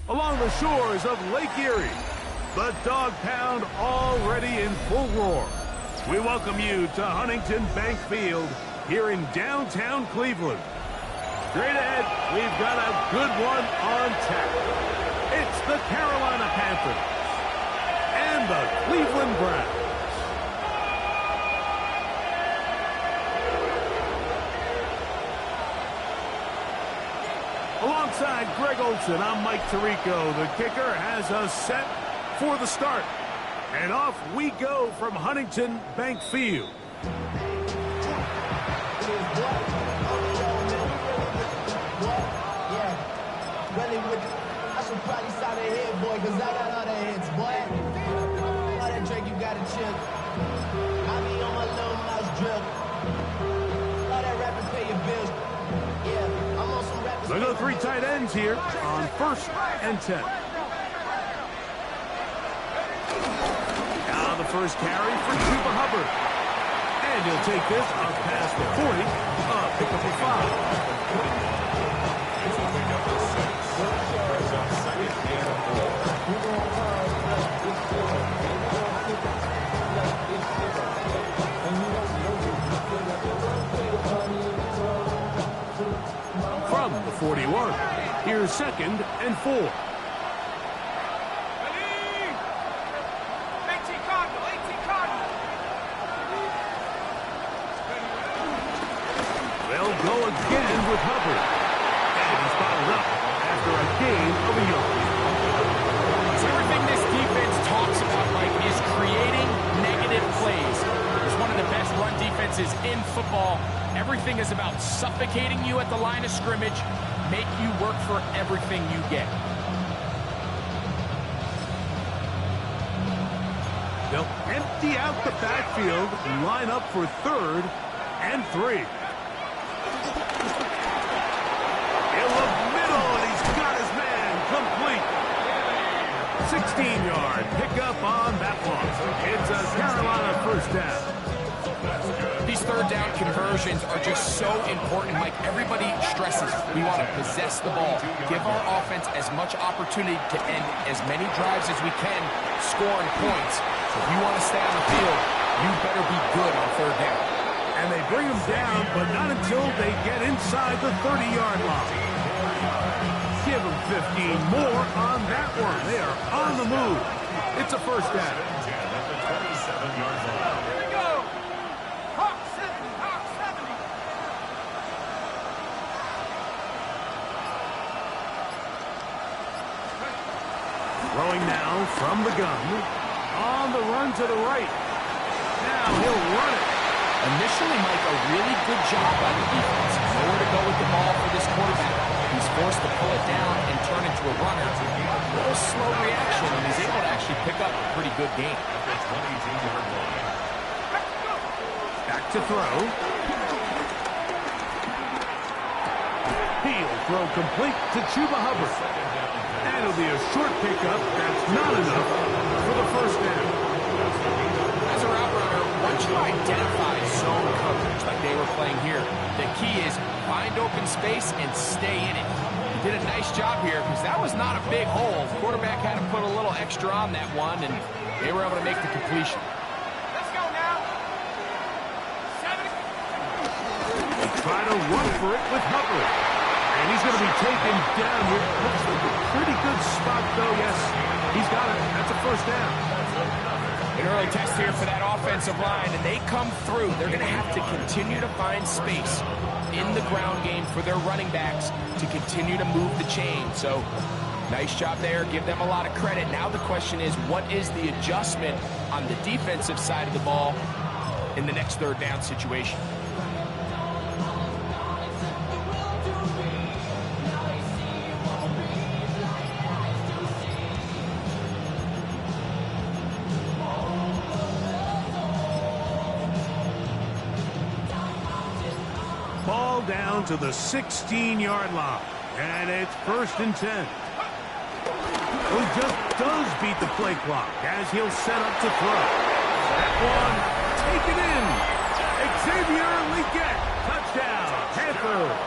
along the shores of Lake Erie. The Dog Pound already in full roar. We welcome you to Huntington Bank Field here in downtown Cleveland. Straight ahead, we've got a good one on tap. It's the Carolina Panthers and the Cleveland Browns. Alongside Greg Olson, I'm Mike Tirico. The kicker has us set for the start. And off we go from Huntington Bank Field. I should probably sign a head, boy, because I got all the hits, boy. All that drink, you got to chill. I be on my little mouse drip. All that rapping, pay your bills. Yeah, I'm on some rappers. They go three tight ends here on 1st and 10. Now the first carry for Chuba Hubbard. And he'll take this up past the 40. Pick up a 5. From the 41, here's 2nd and 4. They'll go again with Hubbard. And he's fouled up after a gain of a yard. So everything this defense talks about, Mike, is creating negative plays. It's one of the best run defenses in football. Everything is about suffocating you at the line of scrimmage, make you work for everything you get. They'll empty out the backfield and line up for 3rd and 3. In the middle, and he's got his man complete. 16-yard pickup on that one. It's a Carolina first down. These third down conversions are just so important. Like everybody stresses, we want to possess the ball, give our offense as much opportunity to end as many drives as we can, scoring points. So if you want to stay on the field, you better be good on 3rd down. And they bring him down, but not until they get inside the 30-yard line. Give them 15 more on that one. They are on the move. It's a first down. Throwing now from the gun. On the run to the right. Now he'll run it. Initially, Mike, a really good job by the defense. Nowhere to go with the ball for this quarterback. He's forced to pull it down and turn into a runner. A little slow reaction, and he's able to actually pick up a pretty good game. Back to throw. He'll throw complete to Chuba Hubbard. And it'll be a short pickup. That's not enough for the first down. As a route runner, once you identify zone coverage like they were playing here, the key is find open space and stay in it. He did a nice job here because that was not a big hole. The quarterback had to put a little extra on that one, and they were able to make the completion. Let's go now. 7. They try to run for it with Hubbard. And he's going to be taken down here. Looks like a pretty good spot, though. Yes, he's got it. That's a first down. An early test here for that offensive line, and they come through. They're going to have to continue to find space in the ground game for their running backs to continue to move the chain. So, nice job there. Give them a lot of credit. Now the question is, what is the adjustment on the defensive side of the ball in the next 3rd down situation? Ball down to the 16-yard line. And it's 1st and 10. Who just does beat the play clock as he'll set up to throw. That one taken in. Xavier Legette. Touchdown, Panthers.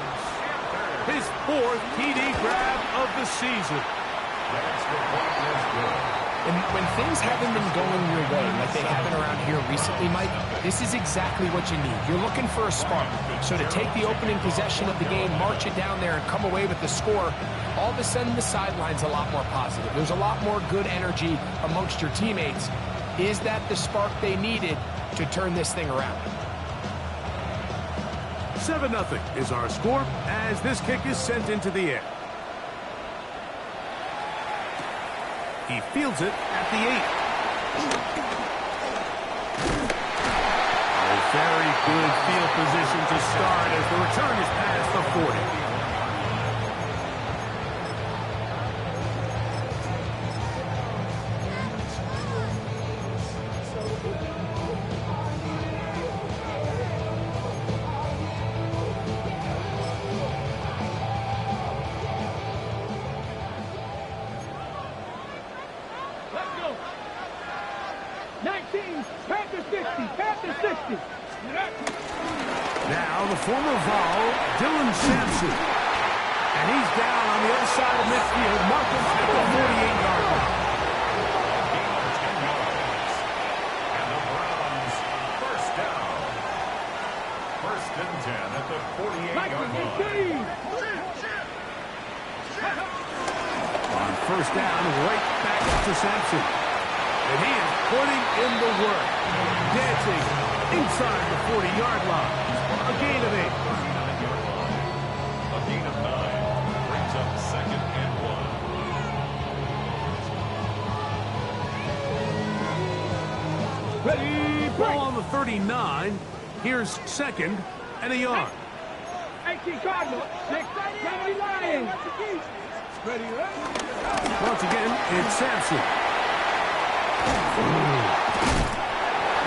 His 4th TD grab of the season. And when things haven't been going your way like they have been around here recently, Mike, this is exactly what you need. You're looking for a spark. So to take the opening possession of the game, march it down there, and come away with the score, all of a sudden the sideline's a lot more positive. There's a lot more good energy amongst your teammates. Is that the spark they needed to turn this thing around? 7-0 is our score as this kick is sent into the air. He fields it at the 8. A very good field position to start as the return is past the 40. Now the former Vol, Dylan Sampson. And he's down on the other side of midfield, marking at the 48-yard line. And the Browns, first down. First and 10 at the 48-yard line. On first down, right back to Sampson. And he is putting in the work, dancing inside the 40-yard line. A gain of 8. A gain of 9 brings up second and 1. Ready, ball on the 39. Here's second and a yard. 18 Cardinals, 6, 70 Lions. Ready, Once again, it's Sampson.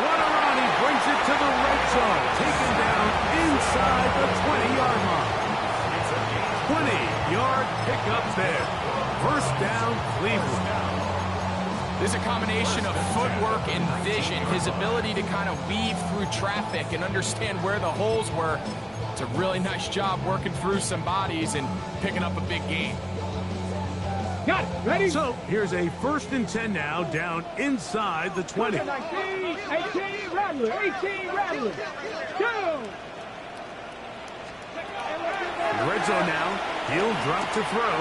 What a run. He brings it to the red zone. Taken down inside the 20-yard line. 20-yard pickup there. First down, Cleveland. There's a combination of footwork and vision, his ability to kind of weave through traffic and understand where the holes were. It's a really nice job working through some bodies and picking up a big gain. Got it. Ready? So here's a first and 10 now, down inside the 20. 18 Rattler, 18 Rattler. Go! Red zone now. He'll drop to throw.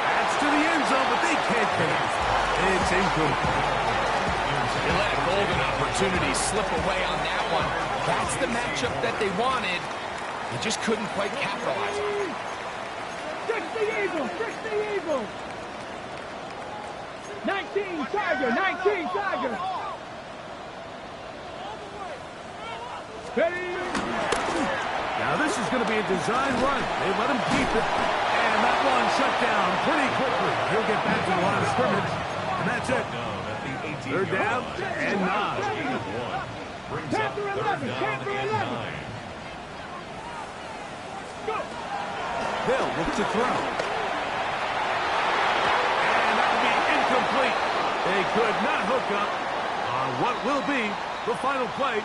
That's to the end zone, but they can't connect. It's incomplete. They let a golden opportunity slip away on that one. That's the matchup that they wanted. They just couldn't quite capitalize on it. 60 Eagles, 60 Eagles. 19 Tiger, 19 Tiger. Ready? Now this is going to be a design run. They let him keep it. And that one shut down pretty quickly. He'll get back to the line of scrimmage. And that's it. Third down and 9. Brings up third down and 9. Go. They'll look to throw. And that will be incomplete. They could not hook up on what will be the final play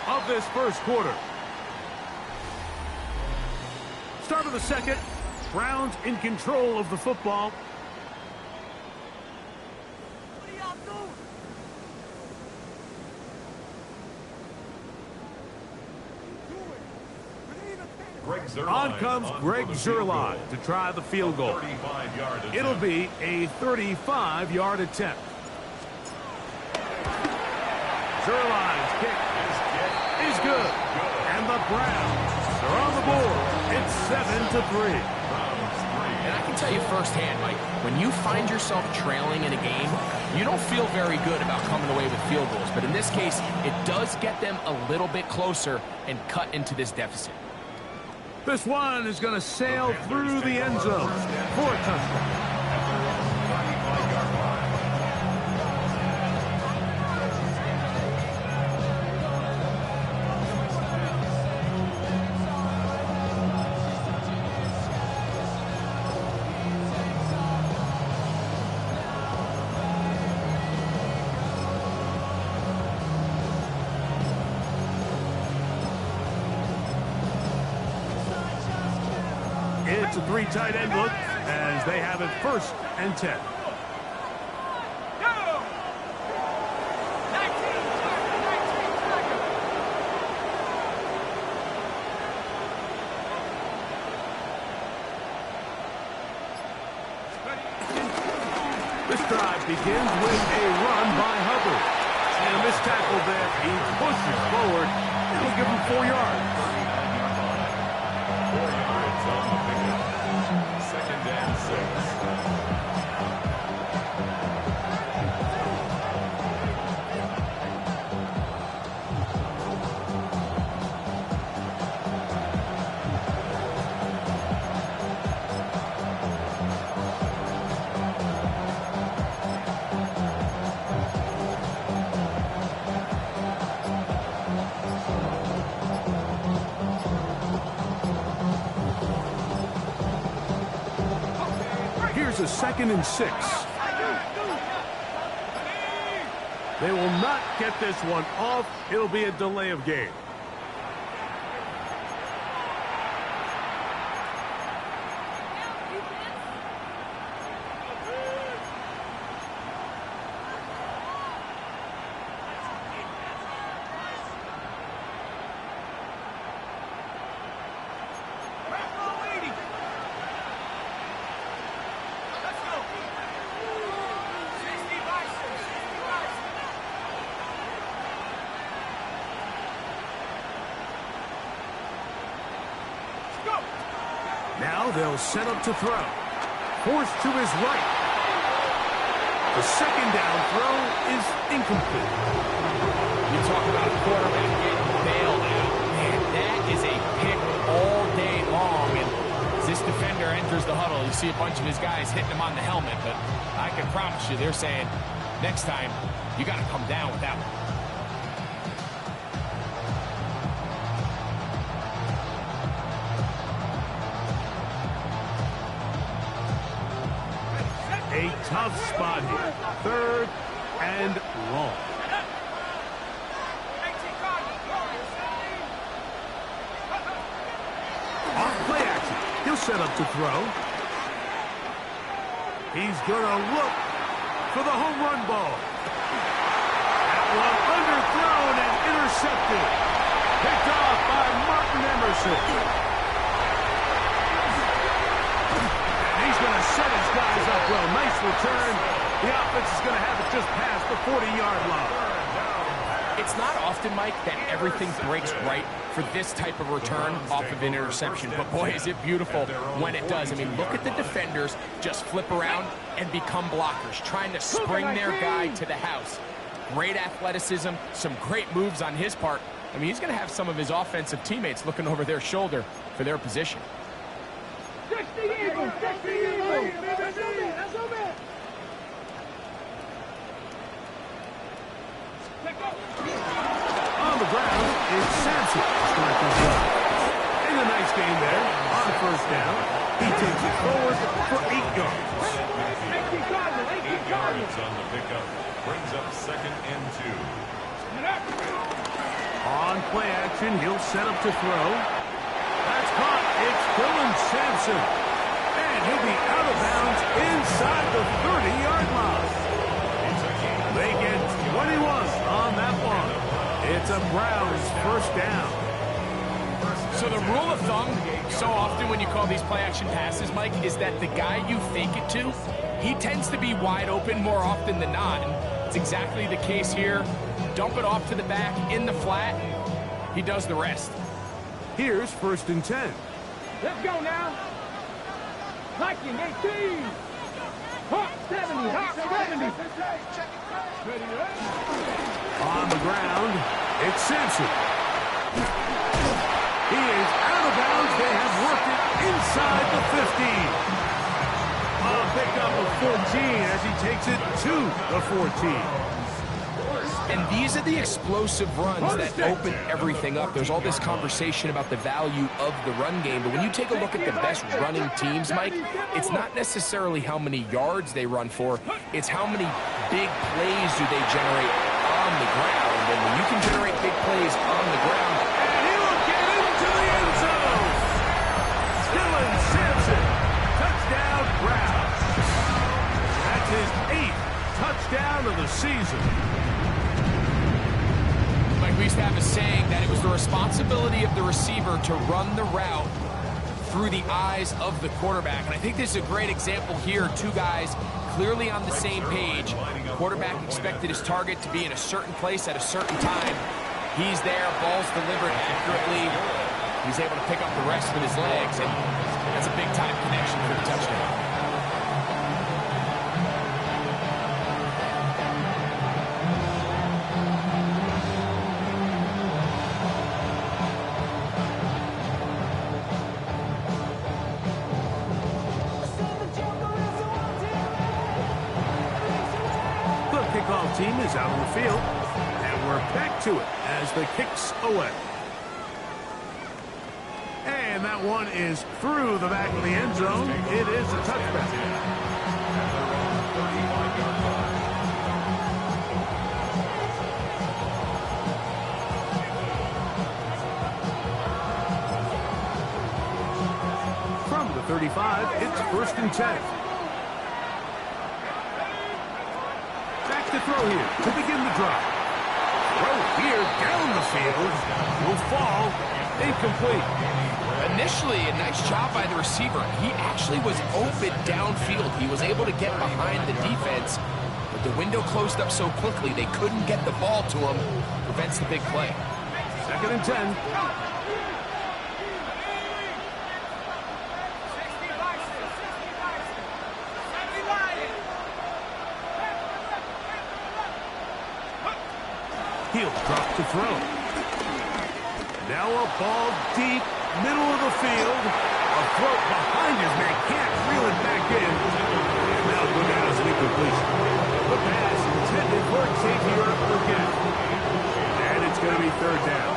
of this first quarter. Start of the second. Browns in control of the football. What are y'all doing? On comes Greg Zuerlein to try the field goal. It'll be a 35-yard attempt. Zuerlein's kick is good. And the Browns are on the board. It's 7-3. And I can tell you firsthand, Mike, when you find yourself trailing in a game, you don't feel very good about coming away with field goals. But in this case, it does get them a little bit closer and cut into this deficit. This one is going to sail through the end zone for a touchdown. It's a 3 three tight end look as they have it 1st and 10. This drive begins with a run by Hubbard. And a missed tackle there. He pushes forward. It'll give him 4 yards. 4 yards on the pickup. 2nd and 6. Here's a 2nd and 6. They will not get this one off. It'll be a delay of game. Now they'll set up to throw. Forced to his right. The 2nd down throw is incomplete. You talk about a quarterback getting bailed out. Man, that is a pick all day long. And as this defender enters the huddle, you see a bunch of his guys hitting him on the helmet. But I can promise you, they're saying, next time, you got to come down with that one. A tough spot here. 3rd and long. Off play action. He'll set up to throw. He's going to look for the home run ball. That one underthrown and intercepted. Picked off by Martin Emerson. He's going to set his guys up well. Nice return. The offense is going to have it just past the 40-yard line. It's not often, Mike, that everything breaks right for this type of return off of an interception. But, boy, is it beautiful when it does. I mean, look at the defenders just flip around and become blockers, trying to spring their guy to the house. Great athleticism, some great moves on his part. I mean, he's going to have some of his offensive teammates looking over their shoulder for their position. On the ground is Sampson. And a nice game there on 1st down. He takes it forward for 8 yards. 8 yards on the pickup. Brings up 2nd and 2. On play action, he'll set up to throw. That's caught. It's Dylan Sampson. And he'll be out of bounds inside the 30-yard line. They get 21 on that one. It's a Browns 1st down. So the rule of thumb, so often when you call these play-action passes, Mike, is that the guy you fake it to, he tends to be wide open more often than not. And it's exactly the case here. Dump it off to the back in the flat. He does the rest. Here's 1st and 10. Let's go now. Viking 18. Hawk 70. Hawk 70. On the ground, it's Sampson. He is out of bounds. They have worked it inside the 50. A pickup of 14 as he takes it to the 14. And these are the explosive runs that open everything up. There's all this conversation about the value of the run game, but when you take a look at the best running teams, Mike, it's not necessarily how many yards they run for, it's how many big plays do they generate on the ground. And when you can generate big plays on the ground, And he will get into the end zone. Dylan Sampson touchdown of the season. Like we used to have a saying that it was the responsibility of the receiver to run the route through the eyes of the quarterback. And I think this is a great example here. Two guys clearly on the same page. Quarterback expected his target to be in a certain place at a certain time. He's there, ball's delivered accurately. He's able to pick up the rest with his legs, and that's a big-time connection for the touchdown. Kickoff team is out on the field, and we're back to it as the kick's away. And that one is through the back of the end zone. It is a touchback. From the 35, it's 1st and 10. To throw here to begin the drive. Throw here down the field. Will fall incomplete. Initially, a nice job by the receiver. He actually was open downfield. He was able to get behind the defense, but the window closed up so quickly they couldn't get the ball to him. Prevents the big play. 2nd and 10. He'll drop to throw. Now a ball deep, middle of the field. A throw behind his man. Can't reel it back in. And that'll go down as an incompletion. The pass intended for Xavier again. And it's going to be 3rd down.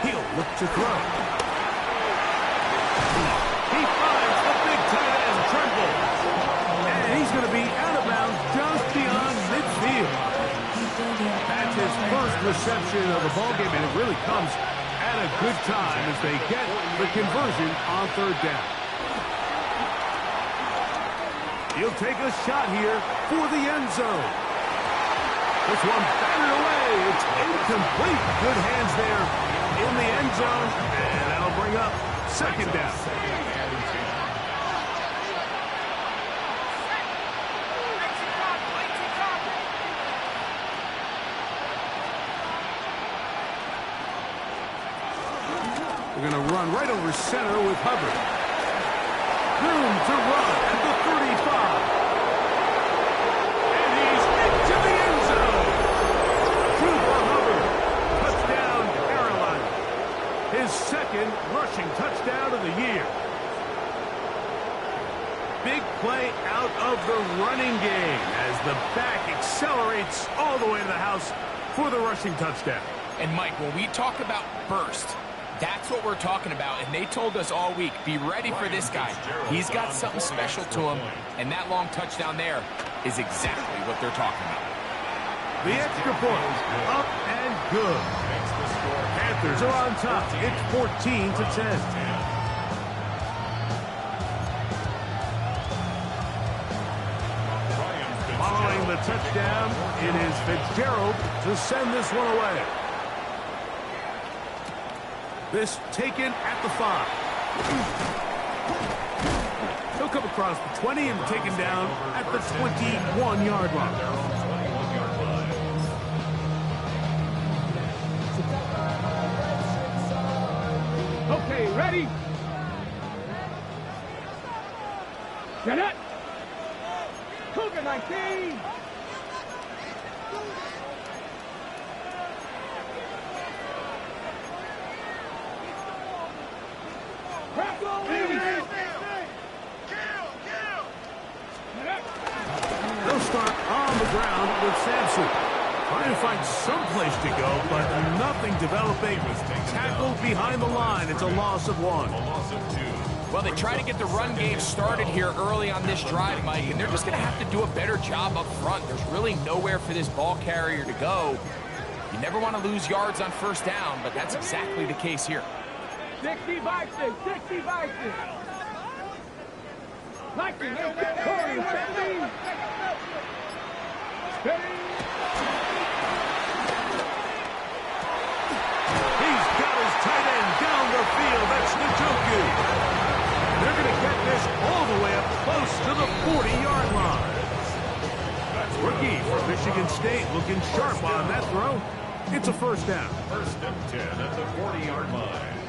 He'll look to throw. He finds the big tight end, Tremble. And he's going to be out of bounds just beyond midfield. That's his first reception of the ballgame, and it really comes at a good time as they get the conversion on 3rd down. He'll take a shot here for the end zone. This one batted away. It's incomplete. Good hands there in the end zone, and that'll bring up 2nd down. We're going to run right over center with Hubbard. Room to run at the 35. And he's into the end zone. Cooper Hubbard. Touchdown, Carolina. His 2nd rushing touchdown of the year. Big play out of the running game as the back accelerates all the way to the house for the rushing touchdown. And Mike, when we talk about burst, that's what we're talking about, and they told us all week, be ready for this guy. He's got something special to him, and that long touchdown there is exactly what they're talking about. The extra point, up and good. Panthers are on top. It's 14-10. Following the touchdown, it is Fitzgerald to send this one away. This taken at the 5. He'll come across the 20 and taken down at the 21-yard line. Okay, ready? Get it! Cougar 19! They'll start on the ground with Sampson. Trying to find some place to go, but nothing developing. Tackled behind the line. It's a loss of 1. Well, they try to get the run game started here early on this drive, Mike, and they're just going to have to do a better job up front. There's really nowhere for this ball carrier to go. You never want to lose yards on 1st down, but that's exactly the case here. 60 Vikings, 60 Vikings. Like it. Corey, steady. Steady. He's got his tight end down the field. That's Njoku. They're going to get this all the way up close to the 40-yard line. Rookie from Michigan State looking sharp on that throw. It's a first down. First and 10 at the 40-yard line.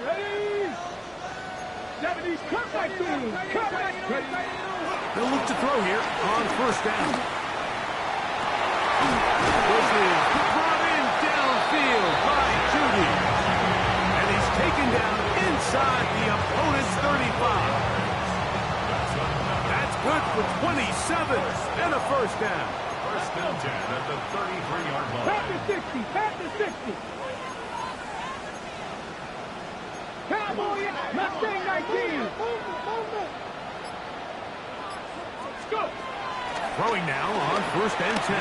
Ready? 70s, cut back team. Cut back team. They'll look to throw here on first down. This is brought in downfield by Judy. And he's taken down inside the opponent's 35. That's good for 27 and a first down. First and 10 at the 33-yard line. Back to 60, back to 60. Cowboy, Mustang 19. Let's go. Throwing now on first and 10.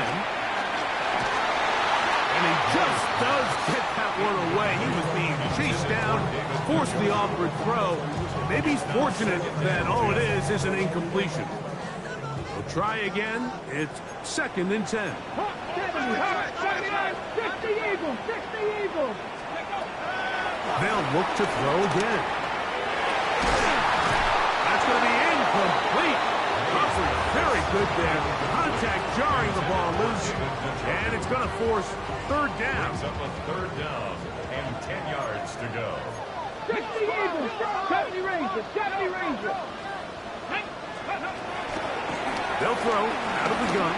And he just does get that one away. He was being chased down, forced the awkward throw. Maybe he's fortunate that all it is an incompletion. We'll try again. It's second and 10. 79, 60 Eagles, 60 Eagles. They'll look to throw again. That's going to be incomplete. Humphrey, very good there. Contact jarring the ball loose. And it's going to force third down. Brings up a third down and 10 yards to go. 60 Eagles, 70 Rangers, 70 Rangers. They'll throw out of the gun.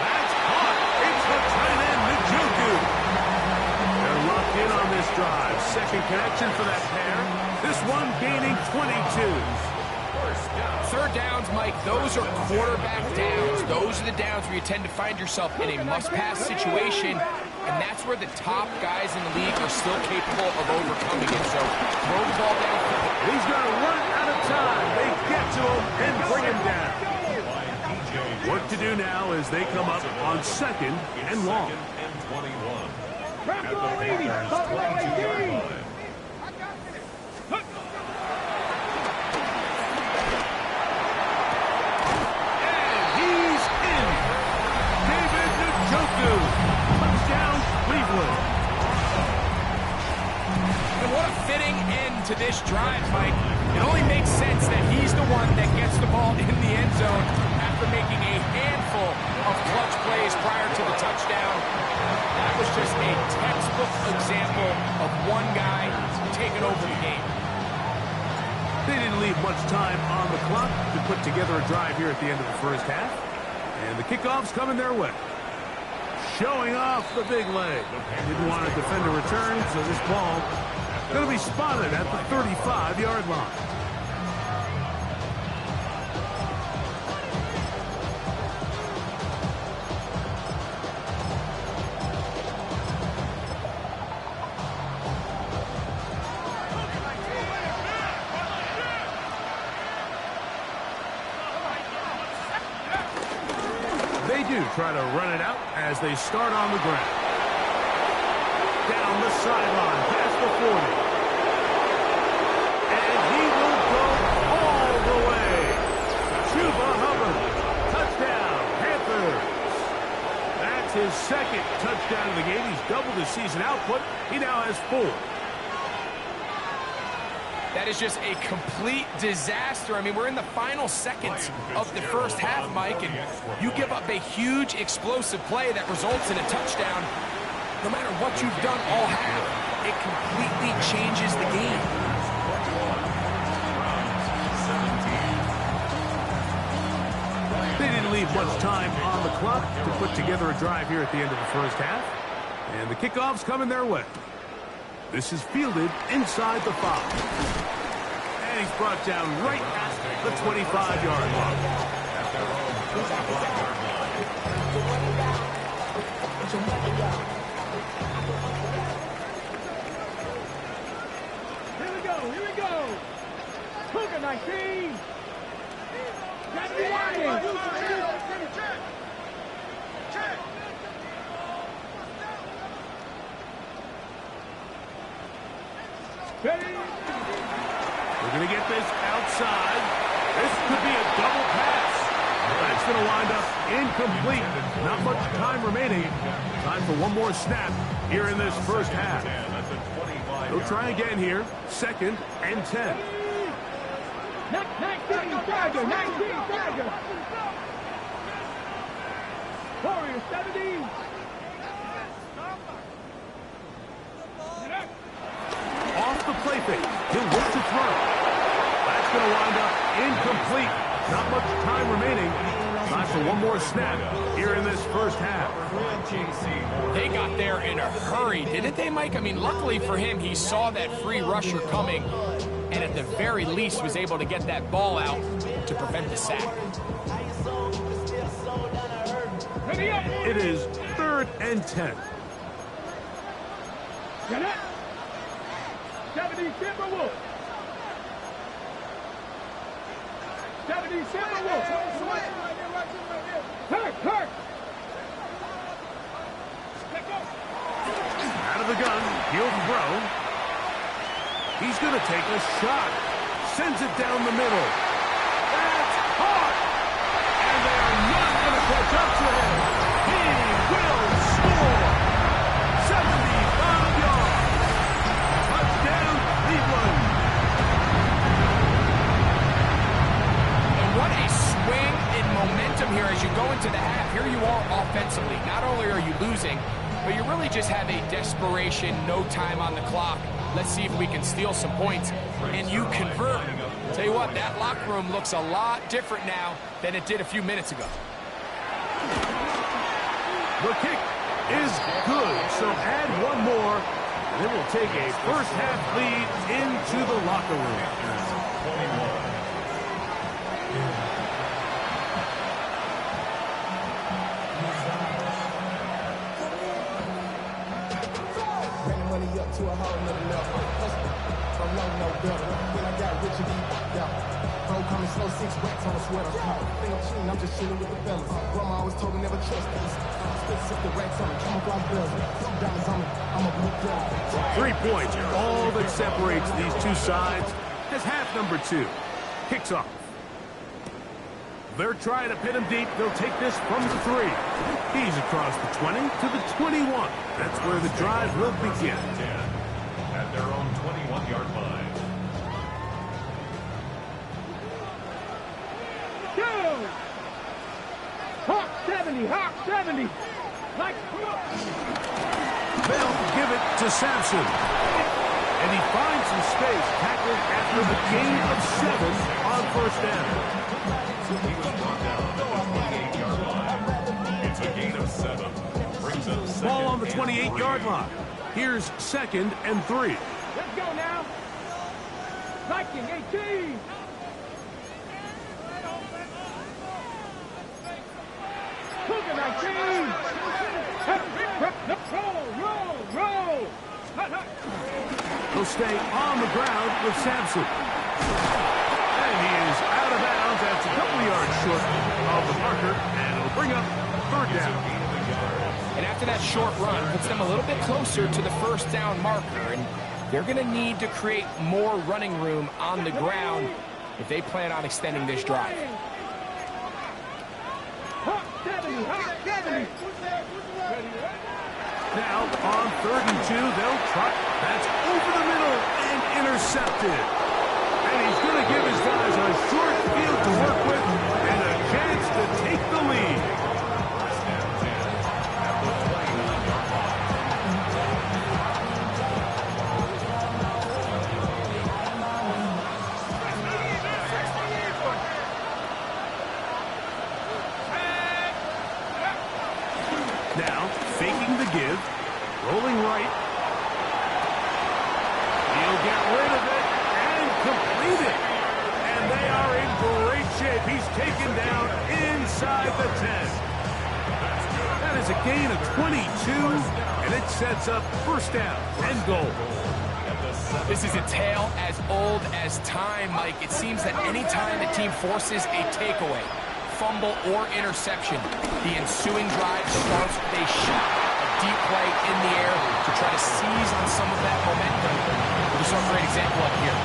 That's caught. It's the tight end, Njoku. They're locked in on this drive. Second connection for that pair. This one gaining 22. Third downs, Mike, those are quarterback downs. Those are the downs where you tend to find yourself in a must-pass situation, and that's where the top guys in the league are still capable of overcoming it. So throw the ball down. He's going to run out of time. They get to him and bring him down. Work to do now as they come up on second and long. And 21. Buffalo 80, Buffalo 18. Touchdown, Cleveland. And what a fitting end to this drive, Mike. It only makes sense that he's the one that gets the ball in the end zone after making a handful of clutch plays prior to the touchdown. That was just a textbook example of one guy taking over the game. They didn't leave much time on the clock to put together a drive here at the end of the first half. And the kickoff's coming their way. Showing off the big leg. Didn't want to defend a return, so this ball going to be spotted at the 35-yard line. They do try to run it out as they start on the ground. Down the sideline, past the 40. And he will go all the way. Chuba Hubbard, touchdown, Panthers. That's his second touchdown of the game. He's doubled his season output. He now has 4. That is just a complete disaster. I mean, we're in the final seconds of the first half, Mike, and you give up a huge explosive play that results in a touchdown. No matter what you've done all half, it completely changes the game. They didn't leave much time on the clock to put together a drive here at the end of the first half. And the kickoff's coming their way. This is fielded inside the 5. And he's brought down right at the 25-yard line. Here we go. Cougar 19. Got the warning. Ready? We're going to get this outside. This could be a double pass. That's going to wind up incomplete. Not much time remaining. Time for one more snap here in this first half. They'll try again here. 2nd and 10. 19 Tiger, 19 Tiger. Warriors 70. Off the play fake. He'll look to throw. That's going to wind up incomplete. Not much time remaining. Time for one more snap here in this first half. They got there in a hurry, didn't they, Mike? I mean, luckily for him, he saw that free rusher coming and at the very least was able to get that ball out to prevent the sack. It is 3rd and 10. Get it. 70 Timberwolves. 70 Timberwolves. Hurt. Out of the gun, he'll throw. He's going to take a shot. Sends it down the middle. That's caught. And they're not going to catch up to him. He will score. 75 yards. Touchdown, Cleveland. And what a swing in momentum here as you go into the half. Here you are offensively. Not only are you losing, but you really just have a desperation, no time on the clock. Let's see if we can steal some points. And you convert. Tell you what, that locker room looks a lot different now than it did a few minutes ago. The kick is good, so add one more, and it will take a first half lead into the locker room. Money up to a whole nother level. From low, no better. When I got rich and yeah. Bro, coming slow, 6 racks on a sweater. Think I'm cheating, I'm just chilling with the fellas. Grandma always told me never trust these. Spit the racks on me, camouflage bills. Some diamonds on me, I'm a blue girl. 3 points, all that separates these two sides as half number 2 kicks off. They're trying to pin him deep. They'll take this from the 3. He's across the 20 to the 21. That's where the drive will begin. 10 at their own 21-yard line. Go! Hawk 70, Hawk 70. Like, They'll give it to Sampson. And he finds some space, tackled after the gain of 7 on first down. He was brought down at the 28-yard line. It's a gain of 7. Brings up second. Ball on the 28-yard line. Here's 2nd and 3. let's go now. Viking 18. Cougar 19. Roll. He'll stay on the ground with Sampson. And he is out of bounds. That's a couple yards short of the marker. And it'll bring up 3rd down. And after that short run, puts them a little bit closer to the first down marker. And they're going to need to create more running room on the ground if they plan on extending this drive. Hawk 70. Now on 3rd and 2, they'll try. That's over the middle and intercepted. And he's going to give his guys a short field to work with and a chance to take the lead. Now, faking the give, rolling right. He'll get rid of it and complete it. And they are in great shape. He's taken down inside the 10. That is a gain of 22, and it sets up first down and goal. This is a tale as old as time, Mike. It seems that any time the team forces a takeaway, fumble, or interception, the ensuing drive starts with a shot, a deep play in the air to try to seize on some of that momentum. The We saw a great example up here.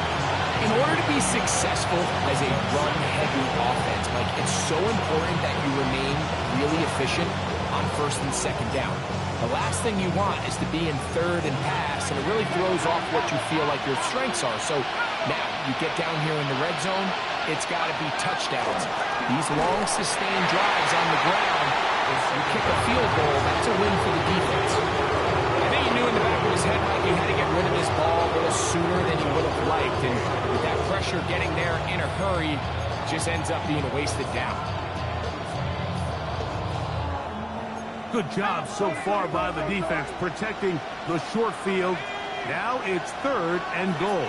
In order to be successful as a run-heavy offense, Mike, it's so important that you remain really efficient on first and second down. The last thing you want is to be in third and pass, and it really throws off what you feel like your strengths are. So now you get down here in the red zone, it's got to be touchdowns. These long, sustained drives on the ground, if you kick a field goal, that's a win for the defense. I think he knew in the back of his head, Mike, he had to get rid of this ball a little sooner than he would have liked. And with that pressure getting there in a hurry, just ends up being a wasted down. Good job so far by the defense protecting the short field. Now it's 3rd and goal.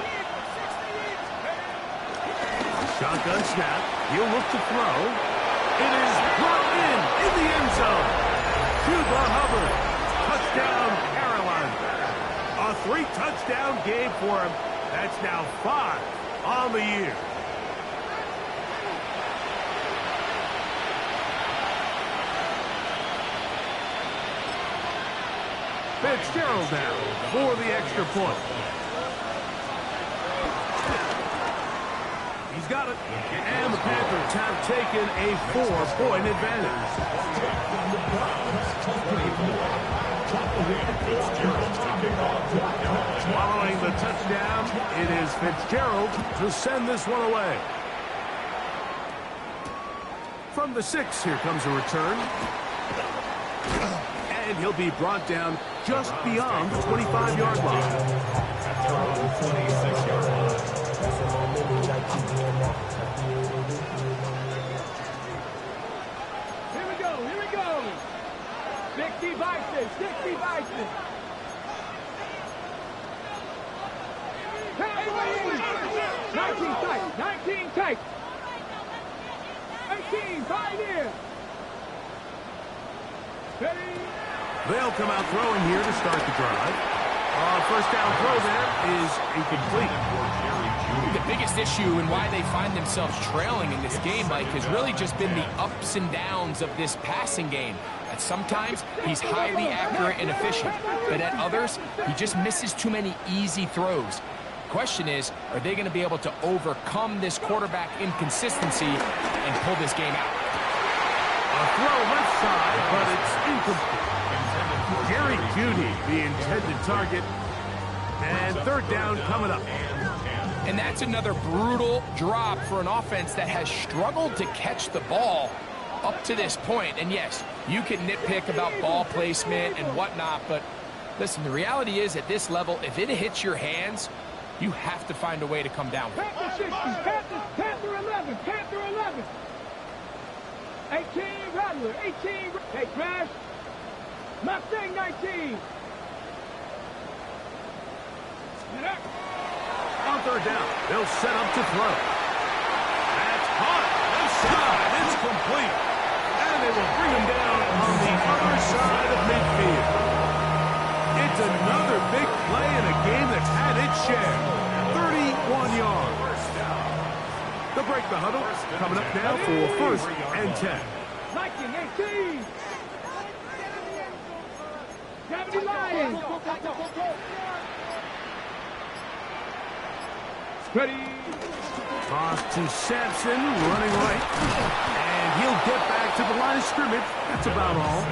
Shotgun snap. He'll look to throw. It is brought in the end zone. Chuba Hubbard. Touchdown, Carolina. A 3-touchdown game for him. That's now 5 on the year. Fitzgerald now for the extra point. He's got it. And the Panthers have taken a 4-point advantage. Following the touchdown, it is Fitzgerald to send this one away. From the 6, here comes a return. And he'll be brought down just beyond the 25-yard line. Here we go, here we go. 60 Bison, 60 Bison. 19 tight, 19 tight. 18, 5 here. Ready? They'll come out throwing here to start the drive. First down throw there is incomplete. The biggest issue and why they find themselves trailing in this game, Mike, has really just been the ups and downs of this passing game. At sometimes, he's highly accurate and efficient, but at others, he just misses too many easy throws. The question is, are they going to be able to overcome this quarterback inconsistency and pull this game out? A throw left side, but it's incomplete. Jerry Jeudy, the intended target. And 3rd down coming up. And that's another brutal drop for an offense that has struggled to catch the ball up to this point. And yes, you can nitpick about ball placement and whatnot, but listen, the reality is at this level, if it hits your hands, you have to find a way to come down with it. Panther 60, Panther 11, Panther 11. 18, Rattler, 18. Hey, Crash. Mustang 19. On 3rd down, they'll set up to throw. That's hot. Left side. It's complete. And they will bring him down on the other side of midfield. It's another big play in a game that's had its share. 31 yards. They'll break the huddle. Coming up now for 1st and 10. 19, 18. 70 Lions. Ready. Toss to Sampson, running right. And he'll get back to the line of scrimmage. That's about all.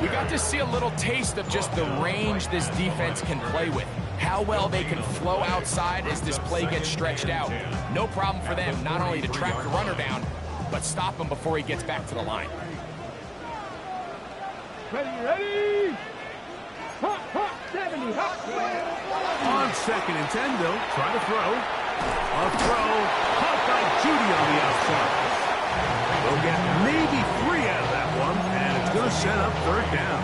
We got to see a little taste of just the range this defense can play with. How well they can flow outside as this play gets stretched out. No problem for them not only to track the runner down, but stop him before he gets back to the line. Ready, ready. Hot, hot, 70, hot. On 2nd and 10, they'll try to throw. A throw caught by Jeudy on the outside. They'll get maybe 3 out of that one, and it's going to set up 3rd down.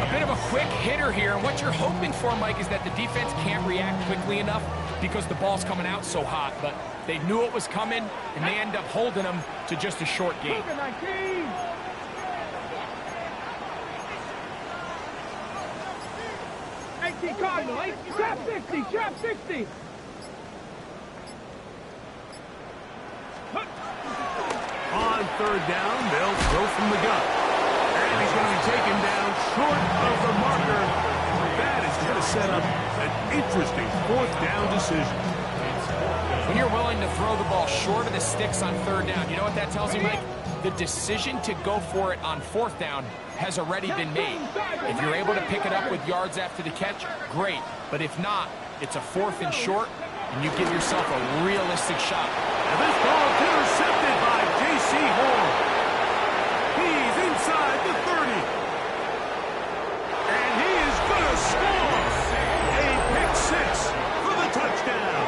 A bit of a quick hitter here, and what you're hoping for, Mike, is that the defense can't react quickly enough because the ball's coming out so hot, but they knew it was coming, and they end up holding them to just a short game. 19. Cardinal, trap 60, trap 60. On 3rd down, they'll throw from the gun. And he's going to be taken down short of the marker. That is going to set up an interesting fourth down decision. When you're willing to throw the ball short of the sticks on third down, you know what that tells you, Mike? The decision to go for it on fourth down has already been made. If you're able to pick it up with yards after the catch, great. But if not, it's a fourth and short, and you give yourself a realistic shot. And this ball intercepted by J.C. Horn. He's inside the 30. And he is going to score. A pick six for the touchdown.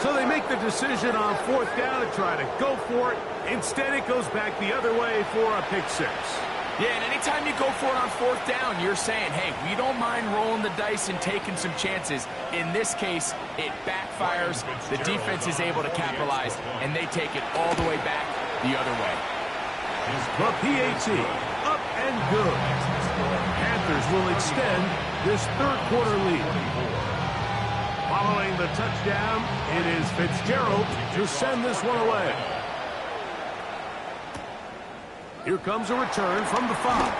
So they make the decision on fourth down to try to go for it. Instead, it goes back the other way for a pick six. Yeah, and anytime you go for it on fourth down, you're saying, hey, we don't mind rolling the dice and taking some chances. In this case, it backfires. The defense is able to capitalize, and they take it all the way back the other way. The PAT, up and good. Panthers will extend this third quarter lead. Following the touchdown, it is Fitzgerald to send this one away. Here comes a return from the 5.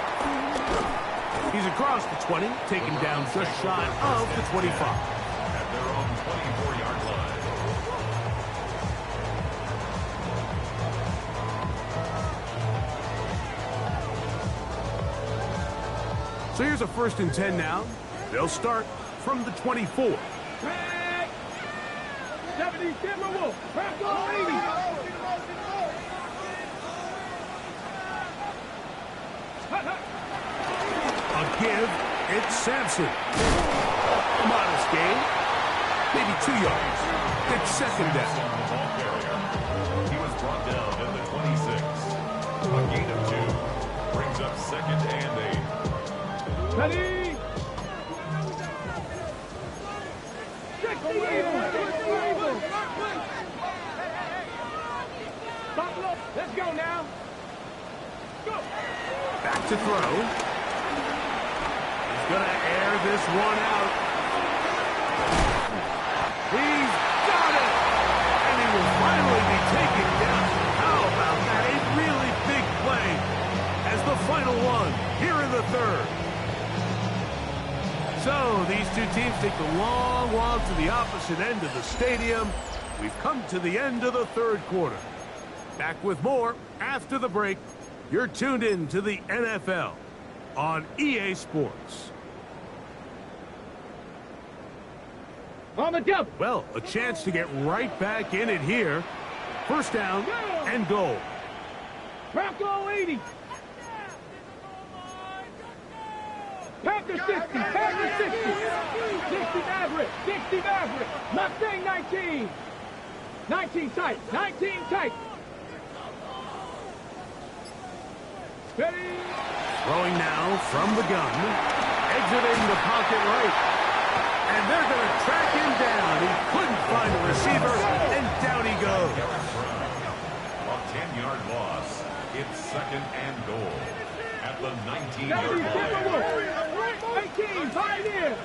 He's across the 20, taken down just shy of the 25. At their own 24-yard line. So here's a 1st and 10 now. They'll start from the 24. 70, Timberwolf, back on 80. A give, it's Sampson. Modest gain, maybe 2 yards. It's second down. He was brought down at the 26. A gain of 2 brings up second and 8. Ready? 60 Let's go now. Go. Back to throw. He's going to air this one out. He's got it! And he will finally be taken down. How about that? A really big play as the final one here in the third. So these two teams take the long walk to the opposite end of the stadium. We've come to the end of the third quarter. Back with more after the break. You're tuned in to the NFL on EA Sports. On the double. Well, a chance to get right back in it here. First down and goal. Bronco 80. Panther 60. Panther 60. 60 Maverick. 60 Maverick. Mustang 19. 19 tight. 19 tight. Ready? Throwing now from the gun. Exiting the pocket right. And they're going to track him down. He couldn't find a receiver, and down he goes. A 10-yard loss. It's second and goal. At the 19-yard line. 18, Pioneers.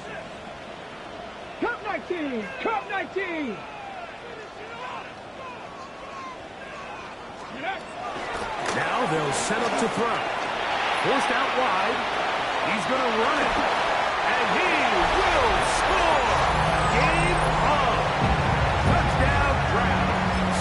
Cup 19. Cup 19. Now they'll set up to throw. Forced out wide. He's going to run it. And he will score. Game on. Touchdown, Browns.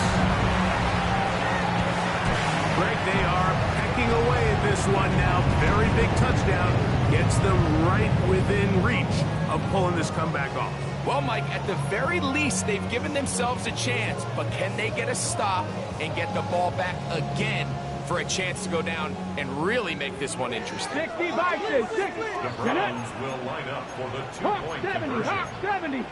Greg, they are pecking away at this one now. Very big touchdown. Gets them right within reach of pulling this comeback off. Well, Mike, at the very least, they've given themselves a chance, but can they get a stop and get the ball back again for a chance to go down and really make this one interesting? 60 Bison, 60. The Browns will line up for the two-point Hawk 70, conversion. Hawk 70.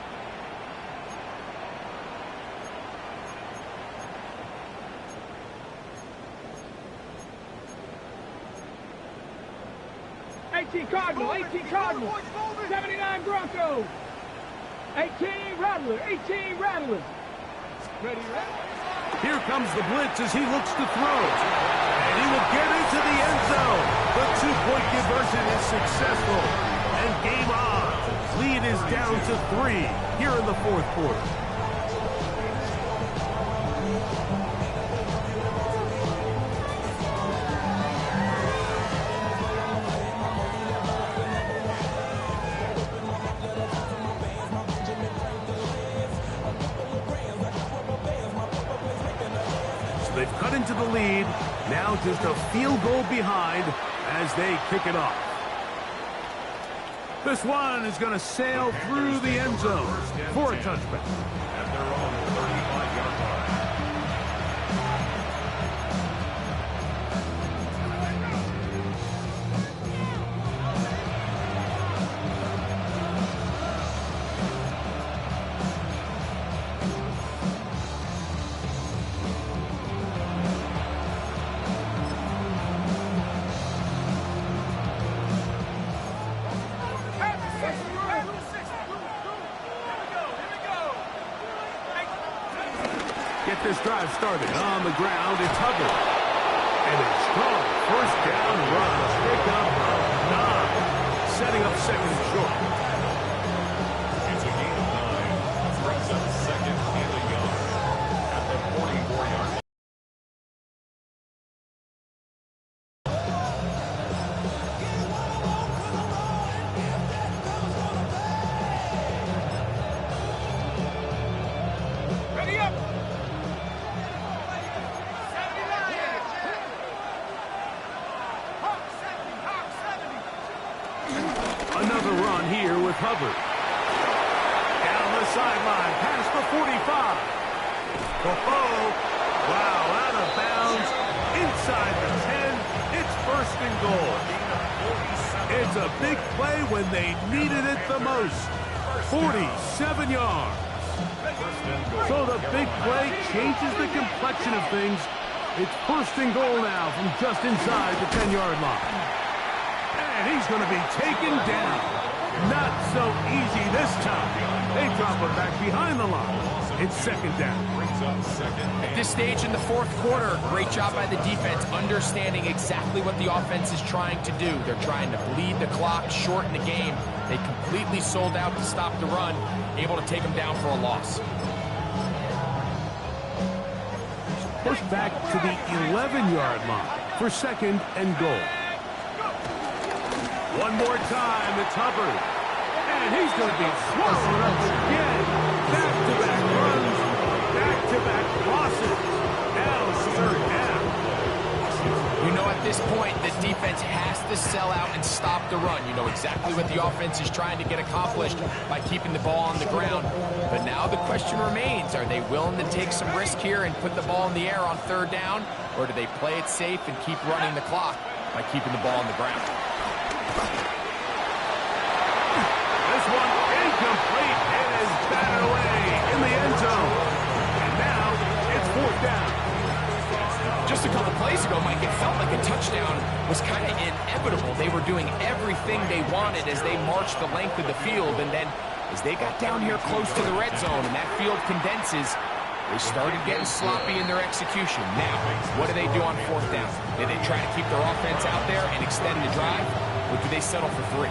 Cardinal, 18 Cardinal, 79 Broncos, 18 Rattler, 18 Rattler. Ready, Here comes the blitz as he looks to throw. And he will get into the end zone. The two-point conversion is successful. And game on. Lead is down to 3 here in the fourth quarter. they've cut into the lead. Now just a field goal behind as they kick it off. This one is going to sail through the end zone for a touchback. At their own 35-yard line. Get this drive started on the ground. It's Hubbard. And a strong first down run. Pickup of 9. Setting up second and short. It's a gain of 9. Brings up second and a yard. At the 44-yard line. Ready up. Another run here with Hubbard. Down the sideline, past the 45. Oh, wow, out of bounds, inside the 10. It's first and goal. It's a big play when they needed it the most. 47 yards. So the big play changes the complexion of things. It's first and goal now from just inside the 10-yard line. And he's going to be taken down. Not so easy this time. They drop him back behind the line. It's second down. At this stage in the fourth quarter, great job by the defense understanding exactly what the offense is trying to do. They're trying to bleed the clock, shorten the game. They completely sold out to stop the run, able to take them down for a loss. Push back to the 11-yard line for second and goal. One more time, it's Hubbard. And he's going to be swallowed up again. Back-to-back runs, back-to-back losses. Now third down. You know, at this point, the defense has to sell out and stop the run. You know exactly what the offense is trying to get accomplished by keeping the ball on the ground. But now the question remains, are they willing to take some risk here and put the ball in the air on third down? Or do they play it safe and keep running the clock by keeping the ball on the ground? This one incomplete. It is batted away in the end zone. And now it's fourth down. Just a couple plays ago, Mike, it felt like a touchdown was kind of inevitable. They were doing everything they wanted as they marched the length of the field. And then as they got down here close to the red zone and that field condenses, they started getting sloppy in their execution. Now, what do they do on fourth down? Do they try to keep their offense out there and extend the drive? Or do they settle for 3?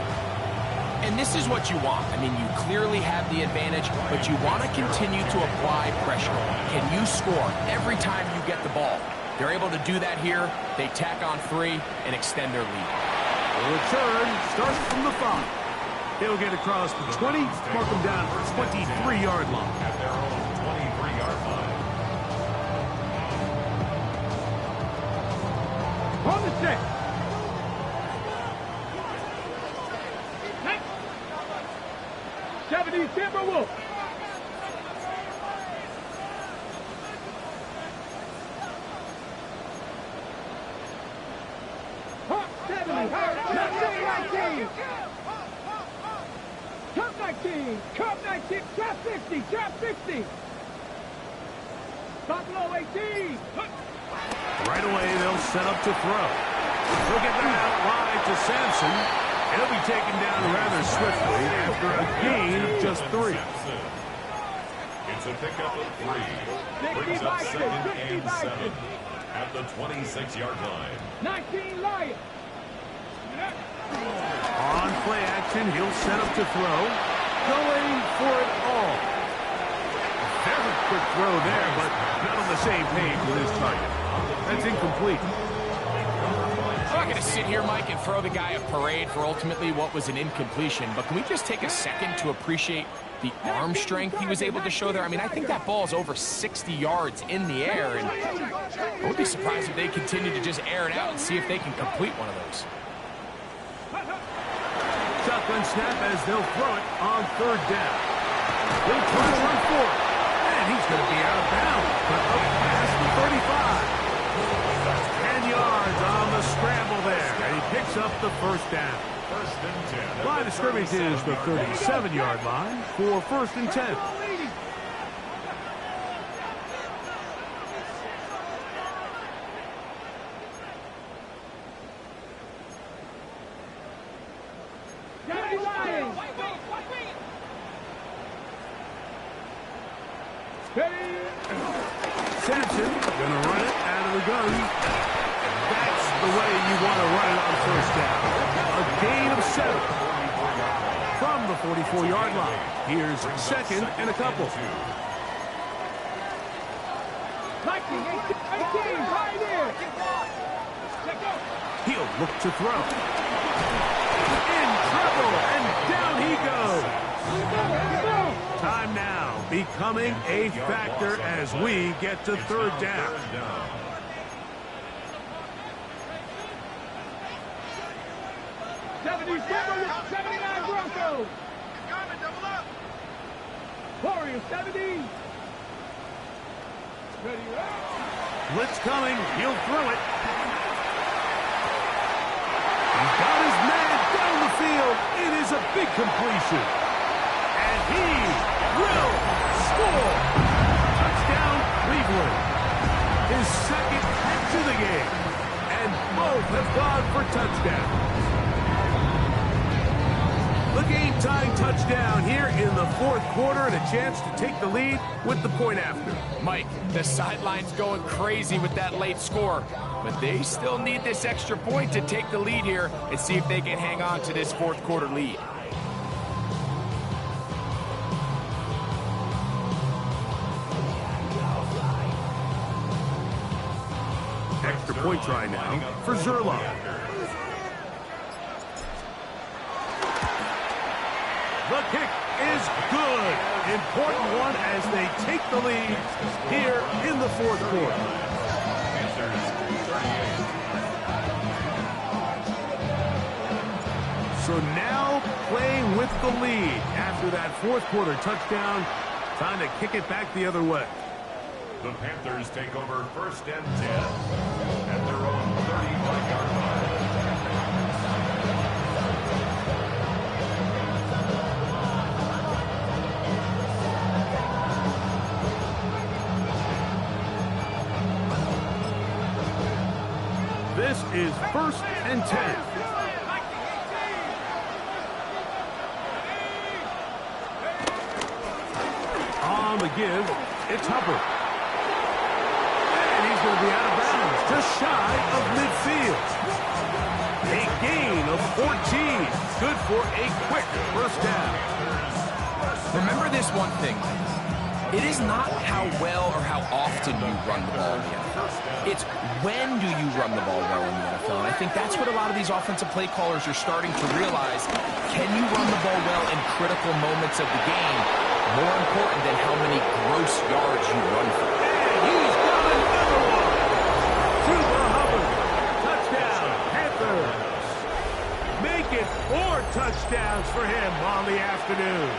And this is what you want. I mean, you clearly have the advantage, but you want to continue to apply pressure. Can you score every time you get the ball? They're able to do that here. They tack on 3 and extend their lead. The return starts from the 5. He'll get across the 20, mark him down for 23-yard line. At their own 23-yard line. On the set. 70 Timberwolves. Hawk 70. Not 19. Top 19. Top 19. Top 50. Top 50. Buffalo 18. Right away, they'll set up to throw. He'll get that out wide to Sampson. He'll be taken down rather swiftly after a gain of just 3. It's a pickup of 3. Brings up second and 7 at the 26-yard line. 19 Lions. On play action, he'll set up to throw. Going for it all. Very quick throw there, but not on the same page with his target. That's incomplete. Look, and to sit here, Mike, and throw the guy a parade for ultimately what was an incompletion, but can we just take a second to appreciate the arm strength he was able to show there? I mean, I think that ball is over 60 yards in the air, and I would be surprised if they continue to just air it out and see if they can complete one of those. Shotgun snap as they'll throw it on third down. He'll try to run for it, and he's going to be out of bounds, but up past the 35. 10 yards on the scramble there, and he picks up the first down. First and 10. Line of scrimmage is the 37-yard line for first and 10. Sampson gonna run it out of the gun. That's the way you want to run it on first down. A gain of 7 from the 44-yard line. Here's second and a couple. He'll look to throw. In trouble, and down he goes. Time now becoming a factor as we get to third down. Warriors 70. Blitz coming. He'll throw it. He's got his man down the field. It is a big completion. And he will score. Touchdown, Cleveland. His second hit to the game. And both have gone for touchdowns. The game-tying touchdown here in the fourth quarter and a chance to take the lead with the point after. Mike, the sideline's going crazy with that late score, but they still need this extra point to take the lead here and see if they can hang on to this fourth quarter lead. Extra point try now for Zerline. The kick is good. Important one as they take the lead here in the fourth quarter. So now playing with the lead after that fourth quarter touchdown. Time to kick it back the other way. The Panthers take over first and 10 at their own 35-yard line. This is first and 10. On the give, it's Hubbard. And he's going to be out of bounds, just shy of midfield. A gain of 14. Good for a quick first down. Remember this one thing. It is not how well or how often you run the ball in the NFL. It's when do you run the ball well in the NFL. And I think that's what a lot of these offensive play callers are starting to realize. Can you run the ball well in critical moments of the game? More important than how many gross yards you run for. And he's got another one. Chuba Hubbard. Touchdown, Panthers. Make it 4 touchdowns for him on the afternoon.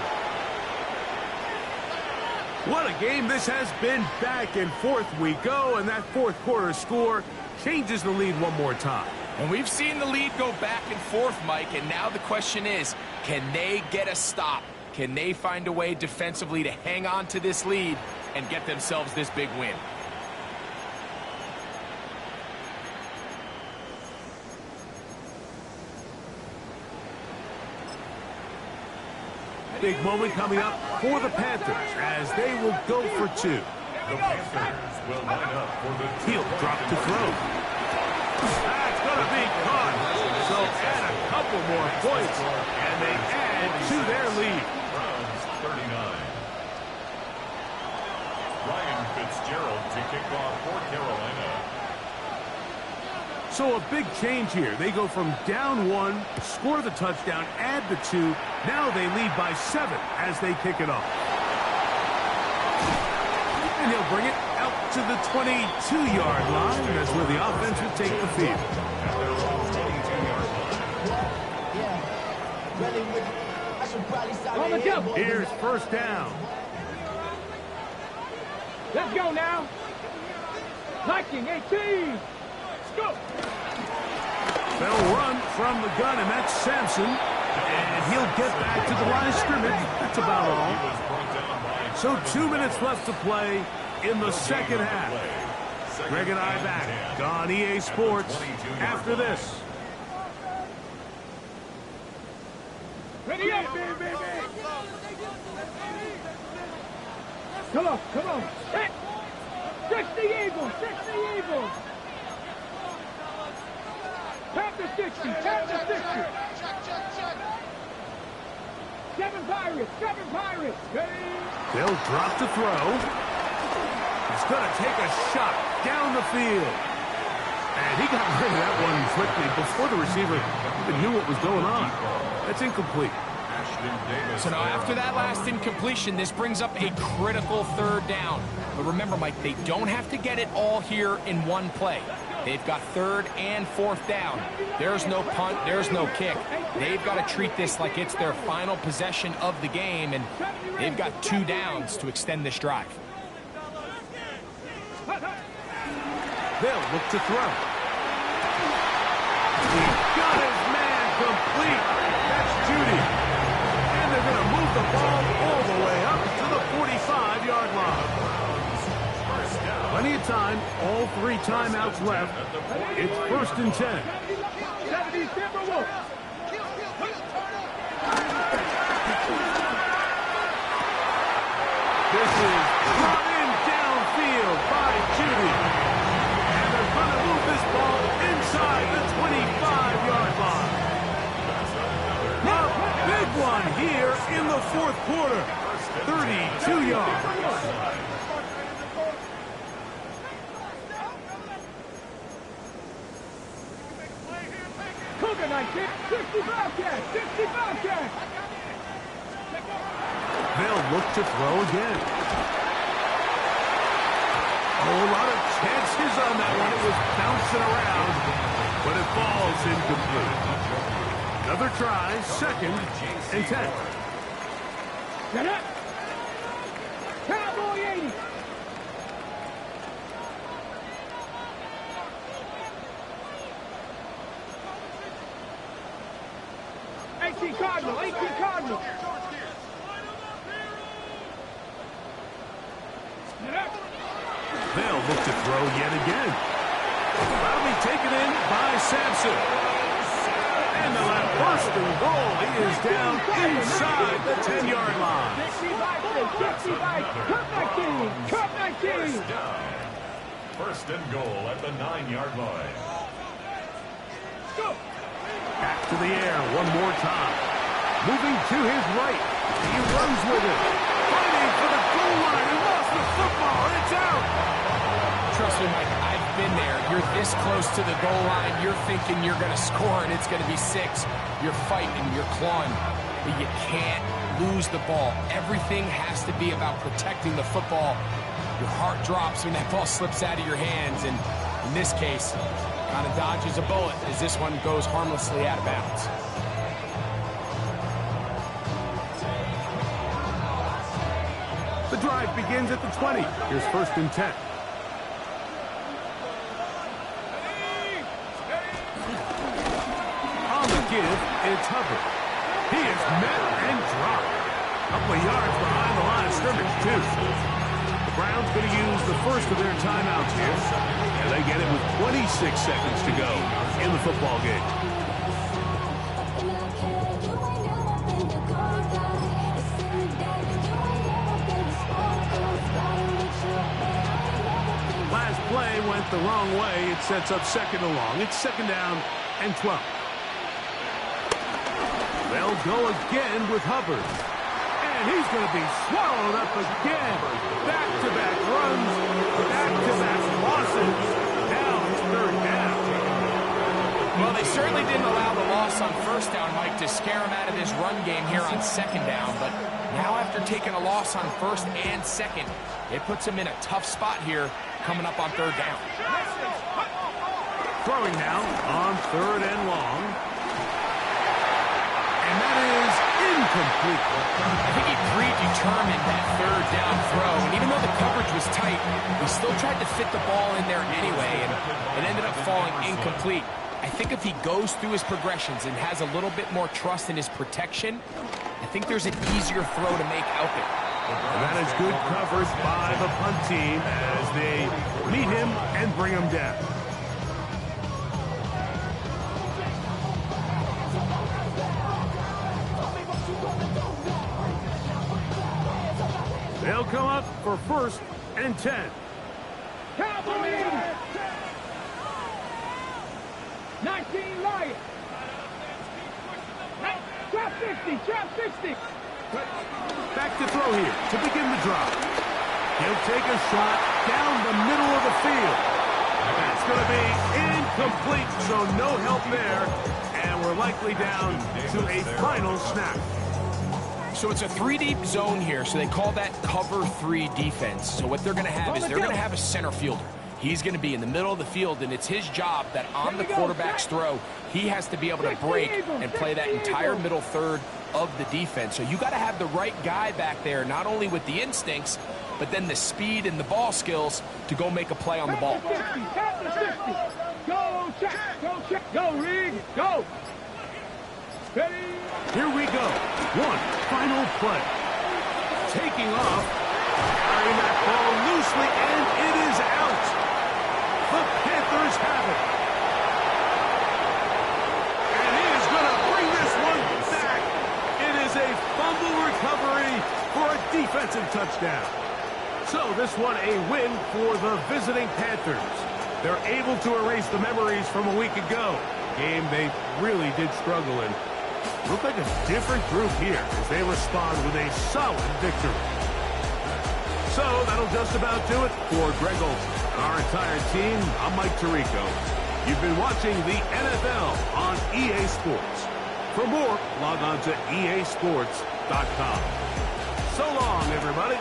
What a game this has been. Back and forth we go, and that fourth quarter score changes the lead one more time. And we've seen the lead go back and forth, Mike, and now the question is, can they get a stop? Can they find a way defensively to hang on to this lead and get themselves this big win? Big moment coming up for the Panthers as they will go for 2. The Panthers will line up for the He'll drop to throw. That's going to be caught. So add a couple more points, and they add to their lead. Browns 39. Ryan Fitzgerald to kick off for Carolina. So a big change here. They go from down 1, score the touchdown, add the 2. Now they lead by 7 as they kick it off. And he'll bring it out to the 22-yard line. That's where the offense will take the field. Here's first down. Let's go now. Liking 18. Let's go. They'll run from the gun, and that's Sampson. And he'll get back to the line of scrimmage. That's about all. So 2 minutes left to play in the second half. Greg and I back on EA Sports after this. Ready up, baby. Come on. Hit. 60 Eagles. Tap the 60. 7 Pirates. They'll drop to throw. He's going to take a shot down the field. And he got rid of that one quickly before the receiver even knew what was going on. That's incomplete. So now after that last incompletion, this brings up a critical third down. But remember, Mike, they don't have to get it all here in one play. They've got third and fourth down. There's no punt. There's no kick. They've got to treat this like it's their final possession of the game, and they've got 2 downs to extend this drive. They'll look to throw. He got his man complete. That's Judy. And they're going to move the ball all the way up to the 45-yard line. Plenty of time. All 3 timeouts left. It's first and 10. This is brought in downfield by Judy. And they're going to move this ball inside the 25-yard line. A big one here in the fourth quarter. 32 yards. Cougar 19, 65 catch. They'll look to throw again. Oh, a lot of chances on that one. It was bouncing around, but it falls incomplete. Another try, second and 10. Get up. Cowboy 80. Cardinal. They'll look to throw yet again. That'll be taken in by Sampson. And they'll have first and goal. He is down inside the 10-yard line. Cup 19. First and goal at the 9-yard line. Go. Back to the air one more time. Moving to his right. He runs with it. Fighting for the goal line. He lost the football. It's out. Trust me, Mike, I've been there. You're this close to the goal line. You're thinking you're going to score, and it's going to be 6. You're fighting. You're clawing. But you can't lose the ball. Everything has to be about protecting the football. Your heart drops when that ball slips out of your hands, and in this case, kind of dodges a bullet as this one goes harmlessly out of bounds. The drive begins at the 20. Here's first and 10. On the give, it's Hubbard. He is met and dropped. A couple of yards behind the line of scrimmage, too. The Browns going to use the first of their timeouts here. And they get it with 26 seconds to go in the football game. Last play went the wrong way. It sets up second and long. It's second down and 12. They'll go again with Hubbard. And he's going to be swallowed up again. Back-to-back runs, back-to-back losses. Now it's third down. Well, they certainly didn't allow the loss on first down, Mike, to scare him out of this run game here on second down. But now after taking a loss on first and second, it puts him in a tough spot here coming up on third down. Throwing now on third and long. And that is incomplete. I think he predetermined that third down throw. And even though the coverage was tight, he still tried to fit the ball in there anyway. And it ended up falling incomplete. I think if he goes through his progressions and has a little bit more trust in his protection, I think there's an easier throw to make out there. And that is good coverage by the punt team as they meet him and bring him down. They'll come up for first and 10. Cowboys! 19 Lions! Trap 60, trap 60! Back to throw here to begin the drive. He'll take a shot down the middle of the field. That's going to be incomplete, so no help there. And we're likely down to a final snap. So it's a 3-deep zone here, so they call that cover 3 defense. So what they're going to have is they're going to have a center fielder. He's going to be in the middle of the field, and it's his job that on the quarterback's throw, he has to be able to break and play that entire middle third of the defense. So you got to have the right guy back there, not only with the instincts, but then the speed and the ball skills to go make a play on the ball. Go, check, go, Reed, go! Ready? Here we go. One final play. Taking off. Carrying that ball loosely, and it is out. The Panthers have it. And he is going to bring this one back. It is a fumble recovery for a defensive touchdown. So this one a win for the visiting Panthers. They're able to erase the memories from a week ago. Game they really did struggle in. Look like a different group here as they respond with a solid victory. So that'll just about do it for Greg Olsen and our entire team. I'm Mike Tirico. You've been watching the NFL on EA Sports. For more, log on to easports.com. So long, everybody.